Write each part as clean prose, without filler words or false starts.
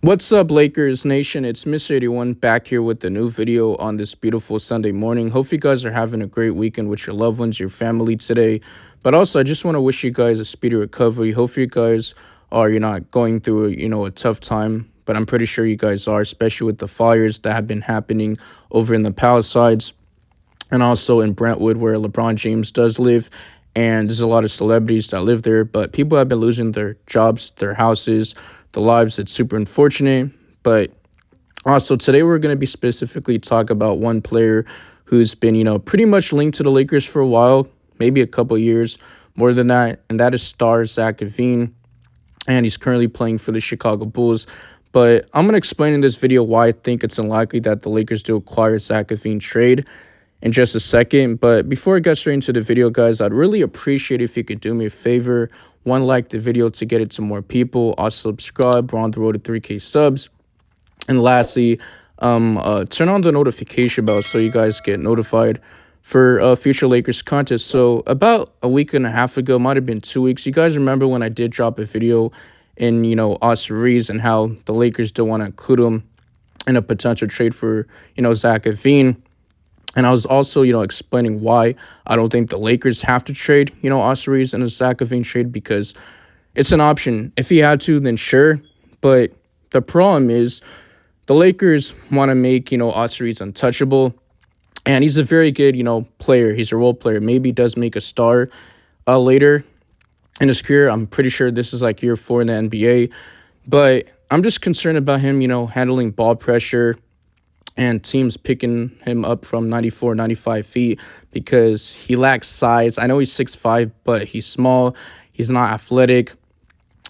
What's up, Lakers Nation? It's Mr. 81 back here with a new video on this beautiful Sunday morning. Hope you guys are having a great weekend with your loved ones, your family today. But also, I just want to wish you guys a speedy recovery. Hope you guys are, you're not going through, a tough time. But I'm pretty sure you guys are, especially with the fires that have been happening over in the Palisades and also in Brentwood, where LeBron James does live. And there's a lot of celebrities that live there, but people have been losing their jobs, their houses, the lives. It's super unfortunate. But also today we're going to be specifically talk about one player who's been, pretty much linked to the Lakers for a while, maybe a couple years, more than that. And that is star Zach LaVine. And he's currently playing for the Chicago Bulls. But I'm going to explain in this video why I think it's unlikely that the Lakers do acquire Zach LaVine trade in just a second. But before I get straight into the video, guys, I'd really appreciate if you could do me a favor. One, like the video to get it to more people. Also, subscribe. We're on the road to 3K subs. And lastly, turn on the notification bell so you guys get notified for future Lakers content. So about a week and a half ago, might have been 2 weeks. You guys remember when I did drop a video in, Austin Reeves and how the Lakers don't want to include him in a potential trade for, Zach LaVine. And I was also, explaining why I don't think the Lakers have to trade, Austin Reeves in a Zach LaVine trade, because it's an option. If he had to, then sure. But the problem is the Lakers want to make, Austin Reeves untouchable. And he's a very good, player. He's a role player. Maybe he does make a star later in his career. I'm pretty sure this is like year 4 in the NBA. But I'm just concerned about him, handling ball pressure and teams picking him up from 94, 95 feet because he lacks size. I know he's 6'5", but he's small. He's not athletic.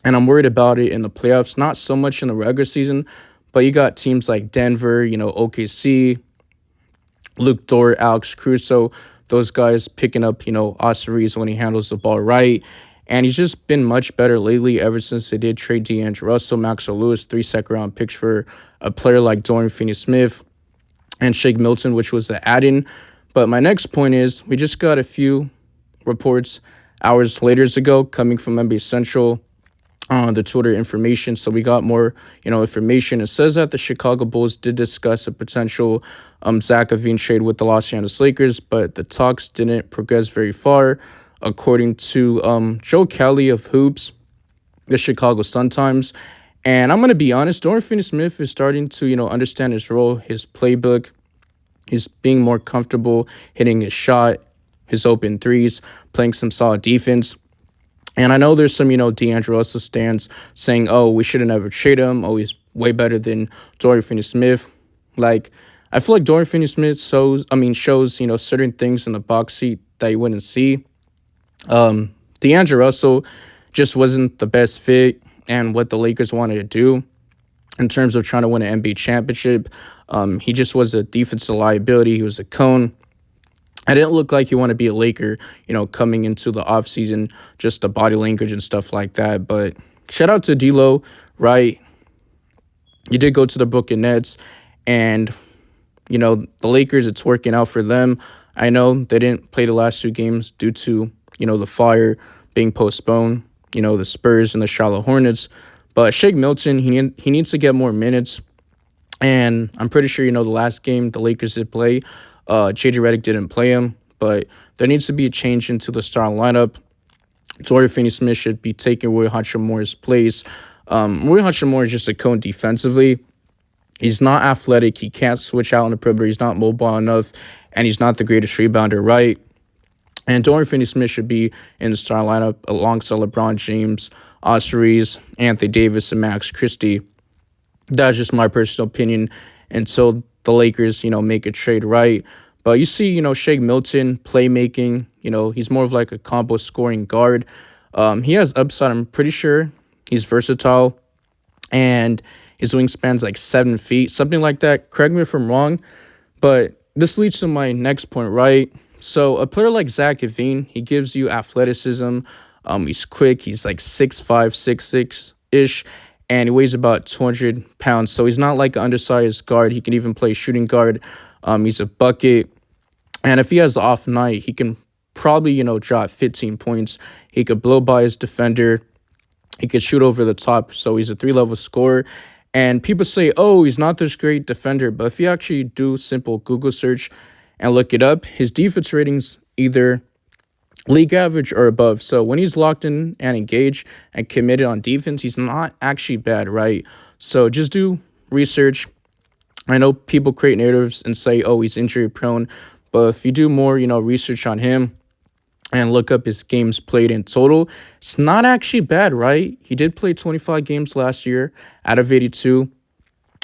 And I'm worried about it in the playoffs. Not so much in the regular season, but you got teams like Denver, OKC, Luke Dort, Alex Caruso, those guys picking up, Austin Reeves when he handles the ball right. And he's just been much better lately ever since they did trade DeAndre Russell, Maxwell Lewis, 3 second-round picks for a player like Dorian Finney-Smith and Shake Milton, which was the add-in. But my next point is we just got a few reports hours later ago coming from NBA Central on the Twitter information. So we got more, information. It says that the Chicago Bulls did discuss a potential Zach LaVine trade with the Los Angeles Lakers, but the talks didn't progress very far. According to Joe Kelly of Hoops, the Chicago Sun-Times. And I'm going to be honest, Dorian Finney-Smith is starting to, understand his role, his playbook. He's being more comfortable hitting his shot, his open threes, playing some solid defense. And I know there's some, DeAndre Russell stands saying, oh, we should have never traded him. Oh, he's way better than Dorian Finney-Smith. Like, I feel like Dorian Finney-Smith shows, certain things in the box seat that you wouldn't see. DeAndre Russell just wasn't the best fit and what the Lakers wanted to do in terms of trying to win an NBA championship. He just was a defensive liability. He was a cone. I didn't look like he wanted to be a Laker, coming into the offseason, just the body language and stuff like that. But shout out to D'Lo, right? You did go to the Brooklyn Nets, and, the Lakers, it's working out for them. I know they didn't play the last 2 games due to, the fire being postponed, the Spurs and the Charlotte Hornets. But Shake Milton, he needs to get more minutes. And I'm pretty sure, the last game the Lakers did play, J.J. Redick didn't play him. But there needs to be a change into the starting lineup. Dorian Finney-Smith should be taking Roy Hachimore's place. Roy Hachimore is just a cone defensively. He's not athletic. He can't switch out on the perimeter. He's not mobile enough. And he's not the greatest rebounder, right? And Dorian Finney-Smith should be in the starting lineup alongside LeBron James, Austin Reeves, Anthony Davis, and Max Christie. That's just my personal opinion until the Lakers, make a trade right. But you see, Shake Milton, playmaking, he's more of like a combo scoring guard. He has upside, I'm pretty sure. He's versatile. And his wingspan's like 7 feet, something like that. Correct me if I'm wrong. But this leads to my next point, right? So a player like Zach LaVine, he gives you athleticism. He's quick. He's like 6'5", 6'6"-ish, and he weighs about 200 pounds. So he's not like an undersized guard. He can even play shooting guard. He's a bucket. And if he has the off night, he can probably, drop 15 points. He could blow by his defender. He could shoot over the top. So he's a 3-level scorer. And people say, oh, he's not this great defender. But if you actually do simple Google search and look it up, his defense ratings either league average or above. So when he's locked in and engaged and committed on defense, he's not actually bad, right? So just do research. I know people create narratives and say, oh, he's injury prone. But if you do more, research on him and look up his games played in total, it's not actually bad, right? He did play 25 games last year out of 82.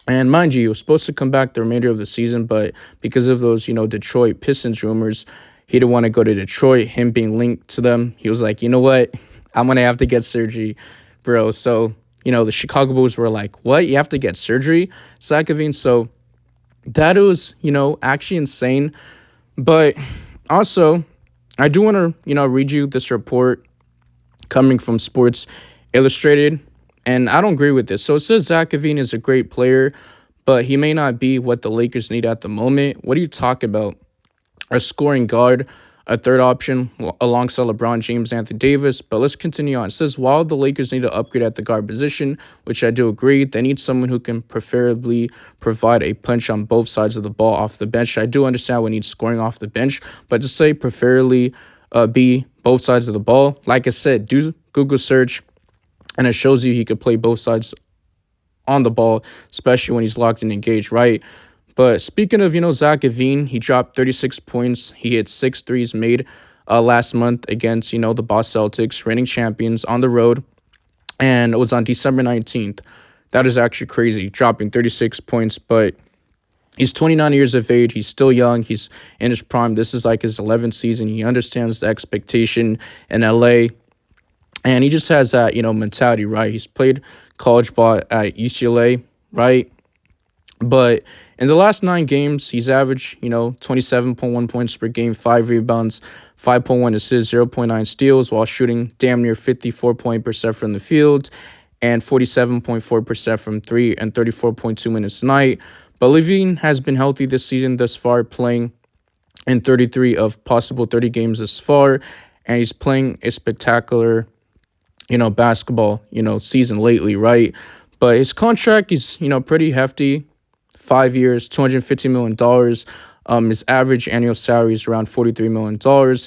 And mind you, he was supposed to come back the remainder of the season, but because of those, Detroit Pistons rumors, he didn't want to go to Detroit, him being linked to them. He was like, you know what? I'm going to have to get surgery, bro. So, the Chicago Bulls were like, what? You have to get surgery, Zach LaVine? So that was, actually insane. But also, I do want to, read you this report coming from Sports Illustrated, and I don't agree with this. So it says Zach LaVine is a great player, but he may not be what the Lakers need at the moment. What do you talk about? A scoring guard, a third option alongside LeBron James, Anthony Davis. But let's continue on. It says, while the Lakers need to upgrade at the guard position, which I do agree, they need someone who can preferably provide a punch on both sides of the ball off the bench. I do understand we need scoring off the bench, but to say preferably be both sides of the ball, like I said, do Google search, and it shows you he could play both sides on the ball, especially when he's locked and engaged, right? But speaking of, Zach LaVine, he dropped 36 points. He hit 6 threes made last month against, the Boston Celtics, reigning champions on the road. And it was on December 19th. That is actually crazy, dropping 36 points. But he's 29 years of age. He's still young. He's in his prime. This is like his 11th season. He understands the expectation in LA. And he just has that, mentality, right? He's played college ball at UCLA, right? But in the last 9 games, he's averaged, 27.1 points per game, 5 rebounds, 5.1 assists, 0.9 steals, while shooting damn near 54% from the field and 47.4% from 3 and 34.2 minutes a night. But LaVine has been healthy this season thus far, playing in 33 of possible 30 games thus far, and he's playing a spectacular, basketball, season lately, right? But his contract is, pretty hefty. 5 years, $250 million. His average annual salary is around $43 million,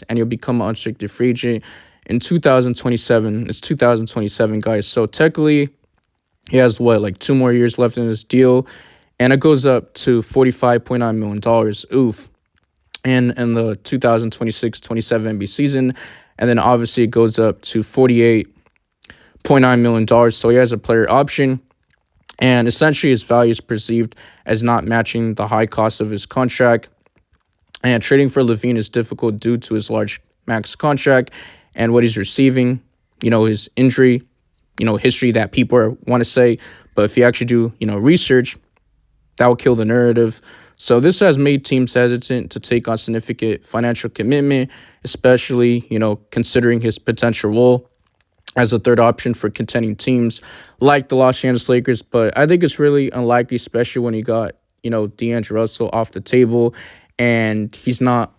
and he'll become an unrestricted free agent in 2027. It's 2027, guys. So technically, he has, 2 more years left in his deal, and it goes up to $45.9 million. Oof. And in the 2026-27 NBA season, and then obviously it goes up to $48.9 million. So he has a player option. And essentially, his value is perceived as not matching the high cost of his contract. And trading for LaVine is difficult due to his large max contract and what he's receiving, his injury, history that people want to say. But if you actually do, research, that will kill the narrative. So this has made teams hesitant to take on significant financial commitment, especially, considering his potential role as a third option for contending teams like the Los Angeles Lakers. But I think it's really unlikely, especially when he got, DeAndre Russell off the table and he's not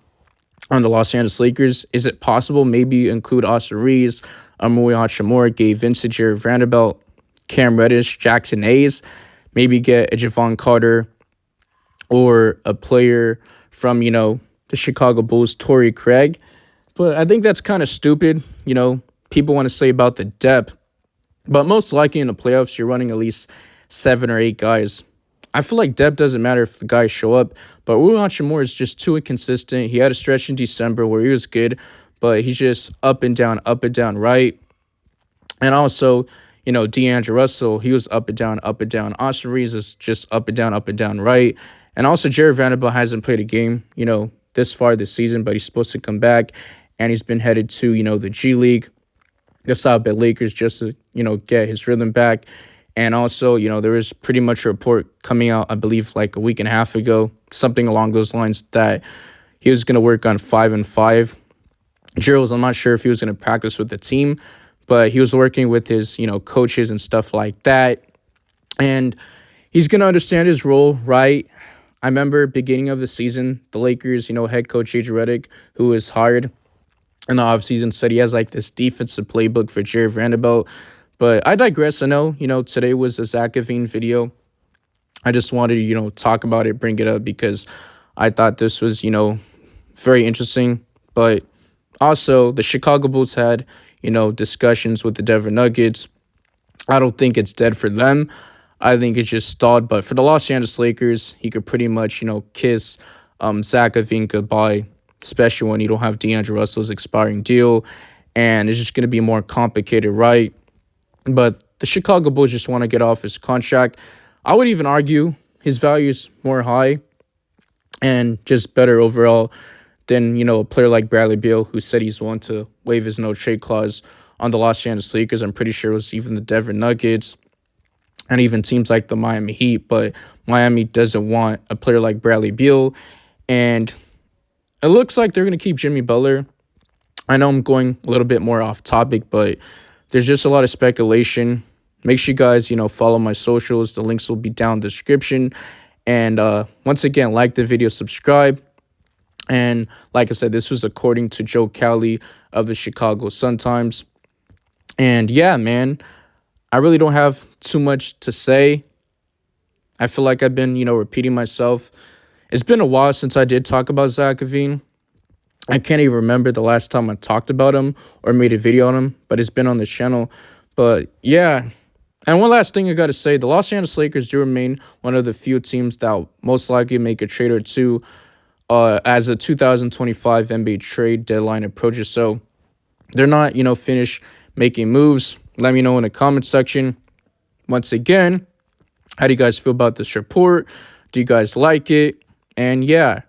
on the Los Angeles Lakers. Is it possible maybe include Austin Reeves, Rui Hachimura, Gabe Vincent, Jared Vanderbilt, Cam Reddish, Jackson Hayes, maybe get a Javon Carter or a player from, the Chicago Bulls, Torrey Craig. But I think that's kind of stupid, people want to say about the depth, but most likely in the playoffs, you're running at least 7 or 8 guys. I feel like depth doesn't matter if the guys show up, but Rui Hachimura is just too inconsistent. He had a stretch in December where he was good, but he's just up and down, right? And also, DeAndre Russell, he was up and down. Austin Reeves is just up and down, right? And also, Jared Vanderbilt hasn't played a game, this far this season, but he's supposed to come back, and he's been headed to, the G League, the South Bay Lakers, just to, get his rhythm back. And also, there was pretty much a report coming out, I believe, like a week and a half ago, something along those lines, that he was going to work on 5-5 drills. I'm not sure if he was going to practice with the team, but he was working with his, coaches and stuff like that. And he's going to understand his role, right? I remember beginning of the season, the Lakers, head coach J.J. Redick, who was hired in the offseason, said he has like this defensive playbook for Jared Vanderbilt. But I digress. I know, today was a Zach LaVine video. I just wanted to, talk about it, bring it up because I thought this was, very interesting. But also, the Chicago Bulls had, discussions with the Denver Nuggets. I don't think it's dead for them. I think it's just stalled. But for the Los Angeles Lakers, he could pretty much, kiss Zach LaVine goodbye, especially when you don't have DeAndre Russell's expiring deal. And it's just going to be more complicated, right? But the Chicago Bulls just want to get off his contract. I would even argue his value is more high and just better overall than, a player like Bradley Beal, who said he's willing to waive his no-trade clause on the Los Angeles Lakers. I'm pretty sure it was even the Denver Nuggets and even teams like the Miami Heat. But Miami doesn't want a player like Bradley Beal. And it looks like they're going to keep Jimmy Butler. I know I'm going a little bit more off topic, but there's just a lot of speculation. Make sure you guys, follow my socials. The links will be down in the description. And once again, like the video, subscribe. And like I said, this was according to Joe Cowley of the Chicago Sun-Times. And yeah, man, I really don't have too much to say. I feel like I've been, repeating myself. It's been a while since I did talk about Zach LaVine. I can't even remember the last time I talked about him or made a video on him, but it's been on this channel. But yeah. And one last thing I got to say, the Los Angeles Lakers do remain one of the few teams that will most likely make a trade or two as the 2025 NBA trade deadline approaches. So they're not, finished making moves. Let me know in the comment section. Once again, how do you guys feel about this report? Do you guys like it? And yeah,